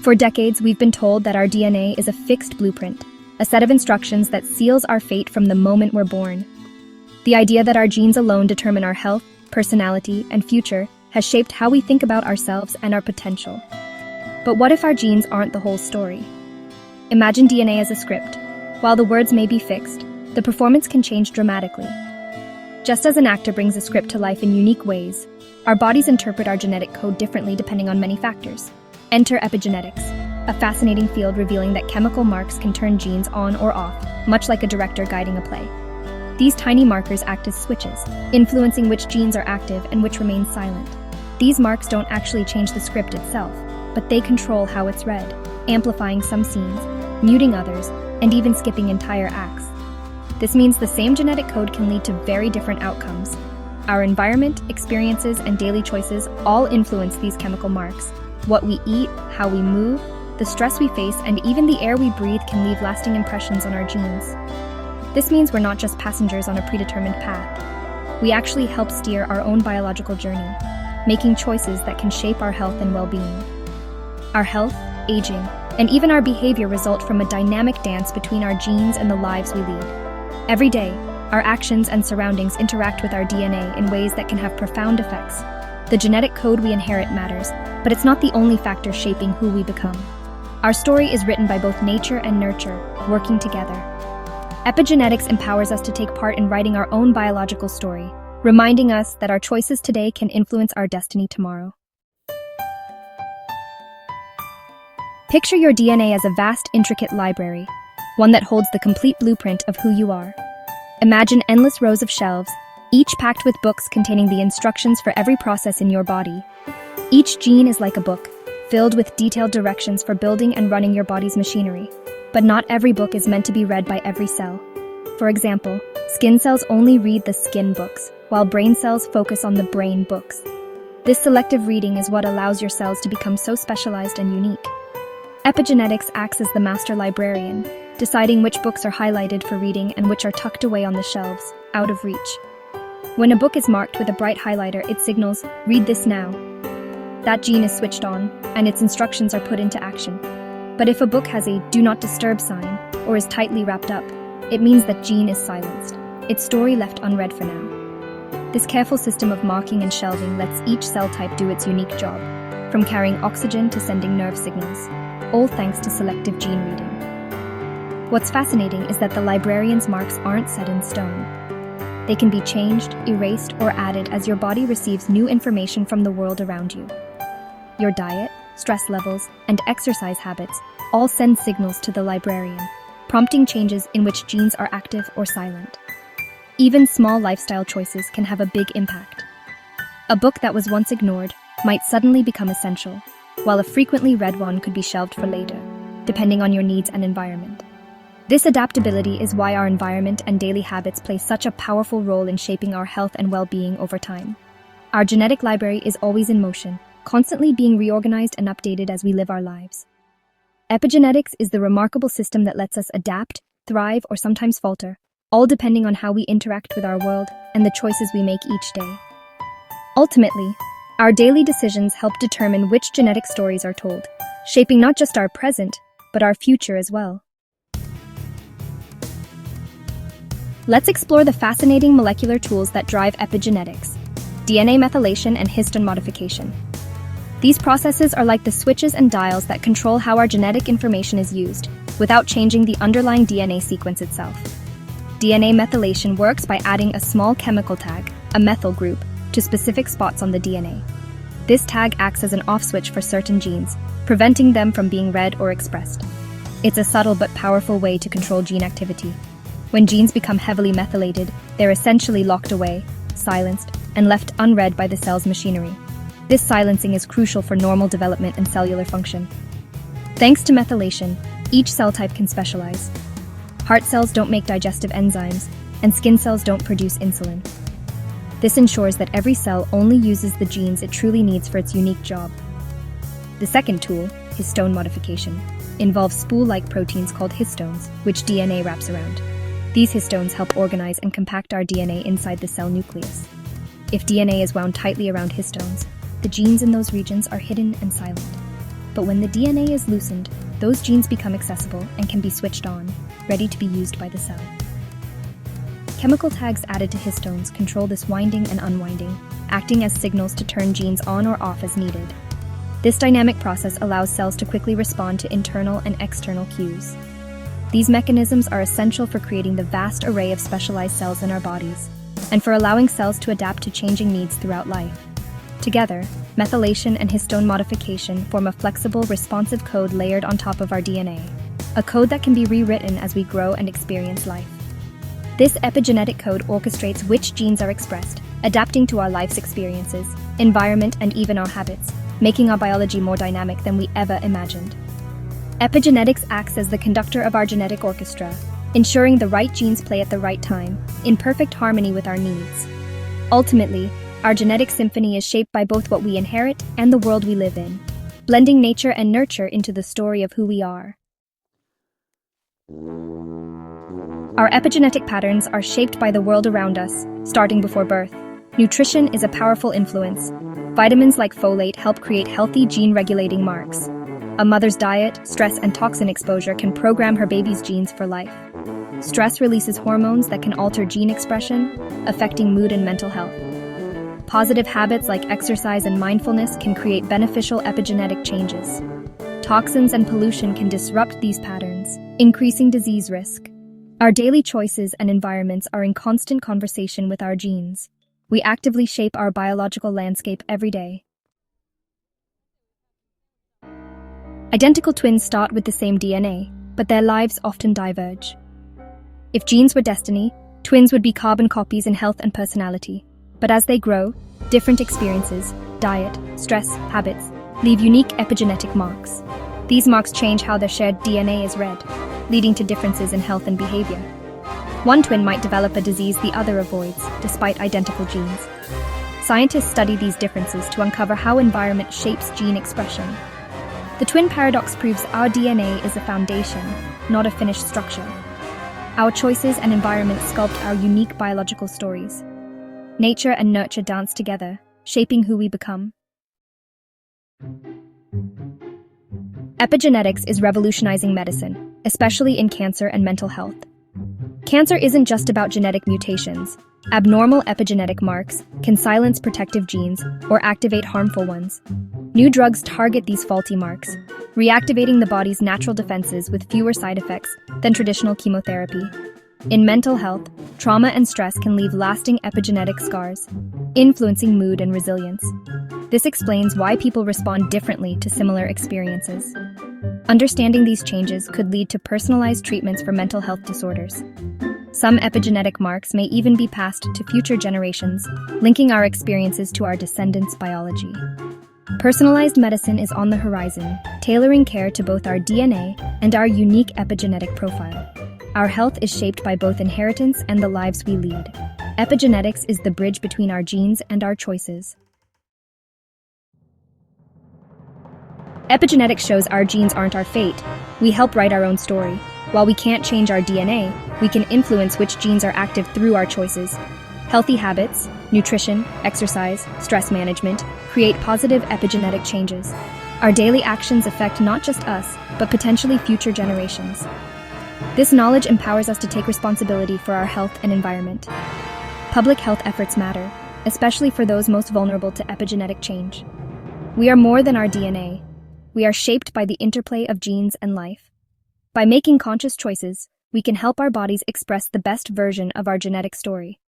For decades, we've been told that our DNA is a fixed blueprint, a set of instructions that seals our fate from the moment we're born. The idea that our genes alone determine our health, personality, and future has shaped how we think about ourselves and our potential. But what if our genes aren't the whole story? Imagine DNA as a script. While the words may be fixed, the performance can change dramatically. Just as an actor brings a script to life in unique ways, our bodies interpret our genetic code differently depending on many factors. Enter epigenetics, a fascinating field revealing that chemical marks can turn genes on or off, much like a director guiding a play. These tiny markers act as switches, influencing which genes are active and which remain silent. These marks don't actually change the script itself, but they control how it's read, amplifying some scenes, muting others, and even skipping entire acts. This means the same genetic code can lead to very different outcomes. Our environment, experiences, and daily choices all influence these chemical marks. What we eat, how we move, the stress we face, and even the air we breathe can leave lasting impressions on our genes. This means we're not just passengers on a predetermined path. We actually help steer our own biological journey, making choices that can shape our health and well-being. Our health, aging, and even our behavior result from a dynamic dance between our genes and the lives we lead. Every day, our actions and surroundings interact with our DNA in ways that can have profound effects. The genetic code we inherit matters, but it's not the only factor shaping who we become. Our story is written by both nature and nurture, working together. Epigenetics empowers us to take part in writing our own biological story, reminding us that our choices today can influence our destiny tomorrow. Picture your DNA as a vast, intricate library, one that holds the complete blueprint of who you are. Imagine endless rows of shelves, each packed with books containing the instructions for every process in your body. Each gene is like a book, filled with detailed directions for building and running your body's machinery. But not every book is meant to be read by every cell. For example, skin cells only read the skin books, while brain cells focus on the brain books. This selective reading is what allows your cells to become so specialized and unique. Epigenetics acts as the master librarian, deciding which books are highlighted for reading and which are tucked away on the shelves, out of reach. When a book is marked with a bright highlighter, it signals, "Read this now." That gene is switched on, and its instructions are put into action. But if a book has a "Do Not Disturb" sign, or is tightly wrapped up, it means that gene is silenced, its story left unread for now. This careful system of marking and shelving lets each cell type do its unique job, from carrying oxygen to sending nerve signals, all thanks to selective gene reading. What's fascinating is that the librarian's marks aren't set in stone. They can be changed, erased, or added as your body receives new information from the world around you. Your diet, stress levels, and exercise habits all send signals to the librarian, prompting changes in which genes are active or silent. Even small lifestyle choices can have a big impact. A book that was once ignored might suddenly become essential, while a frequently read one could be shelved for later, depending on your needs and environment. This adaptability is why our environment and daily habits play such a powerful role in shaping our health and well-being over time. Our genetic library is always in motion, constantly being reorganized and updated as we live our lives. Epigenetics is the remarkable system that lets us adapt, thrive, or sometimes falter, all depending on how we interact with our world and the choices we make each day. Ultimately, our daily decisions help determine which genetic stories are told, shaping not just our present, but our future as well. Let's explore the fascinating molecular tools that drive epigenetics: DNA methylation and histone modification. These processes are like the switches and dials that control how our genetic information is used, without changing the underlying DNA sequence itself. DNA methylation works by adding a small chemical tag, a methyl group, to specific spots on the DNA. This tag acts as an off switch for certain genes, preventing them from being read or expressed. It's a subtle but powerful way to control gene activity. When genes become heavily methylated, they're essentially locked away, silenced, and left unread by the cell's machinery. This silencing is crucial for normal development and cellular function. Thanks to methylation, each cell type can specialize. Heart cells don't make digestive enzymes, and skin cells don't produce insulin. This ensures that every cell only uses the genes it truly needs for its unique job. The second tool, histone modification, involves spool-like proteins called histones, which DNA wraps around. These histones help organize and compact our DNA inside the cell nucleus. If DNA is wound tightly around histones, the genes in those regions are hidden and silent. But when the DNA is loosened, those genes become accessible and can be switched on, ready to be used by the cell. Chemical tags added to histones control this winding and unwinding, acting as signals to turn genes on or off as needed. This dynamic process allows cells to quickly respond to internal and external cues. These mechanisms are essential for creating the vast array of specialized cells in our bodies, and for allowing cells to adapt to changing needs throughout life. Together, methylation and histone modification form a flexible, responsive code layered on top of our DNA, a code that can be rewritten as we grow and experience life. This epigenetic code orchestrates which genes are expressed, adapting to our life's experiences, environment, and even our habits, making our biology more dynamic than we ever imagined. Epigenetics acts as the conductor of our genetic orchestra, ensuring the right genes play at the right time, in perfect harmony with our needs. Ultimately, our genetic symphony is shaped by both what we inherit and the world we live in, blending nature and nurture into the story of who we are. Our epigenetic patterns are shaped by the world around us, starting before birth. Nutrition is a powerful influence. Vitamins like folate help create healthy gene-regulating marks. A mother's diet, stress, and toxin exposure can program her baby's genes for life. Stress releases hormones that can alter gene expression, affecting mood and mental health. Positive habits like exercise and mindfulness can create beneficial epigenetic changes. Toxins and pollution can disrupt these patterns, increasing disease risk. Our daily choices and environments are in constant conversation with our genes. We actively shape our biological landscape every day. Identical twins start with the same DNA, but their lives often diverge. If genes were destiny, twins would be carbon copies in health and personality. But as they grow, different experiences, diet, stress, habits, leave unique epigenetic marks. These marks change how their shared DNA is read, leading to differences in health and behavior. One twin might develop a disease the other avoids, despite identical genes. Scientists study these differences to uncover how environment shapes gene expression. The twin paradox proves our DNA is a foundation, not a finished structure. Our choices and environment sculpt our unique biological stories. Nature and nurture dance together, shaping who we become. Epigenetics is revolutionizing medicine, especially in cancer and mental health. Cancer isn't just about genetic mutations. Abnormal epigenetic marks can silence protective genes or activate harmful ones. New drugs target these faulty marks, reactivating the body's natural defenses with fewer side effects than traditional chemotherapy. In mental health, trauma and stress can leave lasting epigenetic scars, influencing mood and resilience. This explains why people respond differently to similar experiences. Understanding these changes could lead to personalized treatments for mental health disorders. Some epigenetic marks may even be passed to future generations, linking our experiences to our descendants' biology. Personalized medicine is on the horizon, tailoring care to both our DNA and our unique epigenetic profile. Our health is shaped by both inheritance and the lives we lead. Epigenetics is the bridge between our genes and our choices. Epigenetics shows our genes aren't our fate. We help write our own story. While we can't change our DNA, we can influence which genes are active through our choices. Healthy habits, nutrition, exercise, stress management create positive epigenetic changes. Our daily actions affect not just us, but potentially future generations. This knowledge empowers us to take responsibility for our health and environment. Public health efforts matter, especially for those most vulnerable to epigenetic change. We are more than our DNA. We are shaped by the interplay of genes and life. By making conscious choices, we can help our bodies express the best version of our genetic story.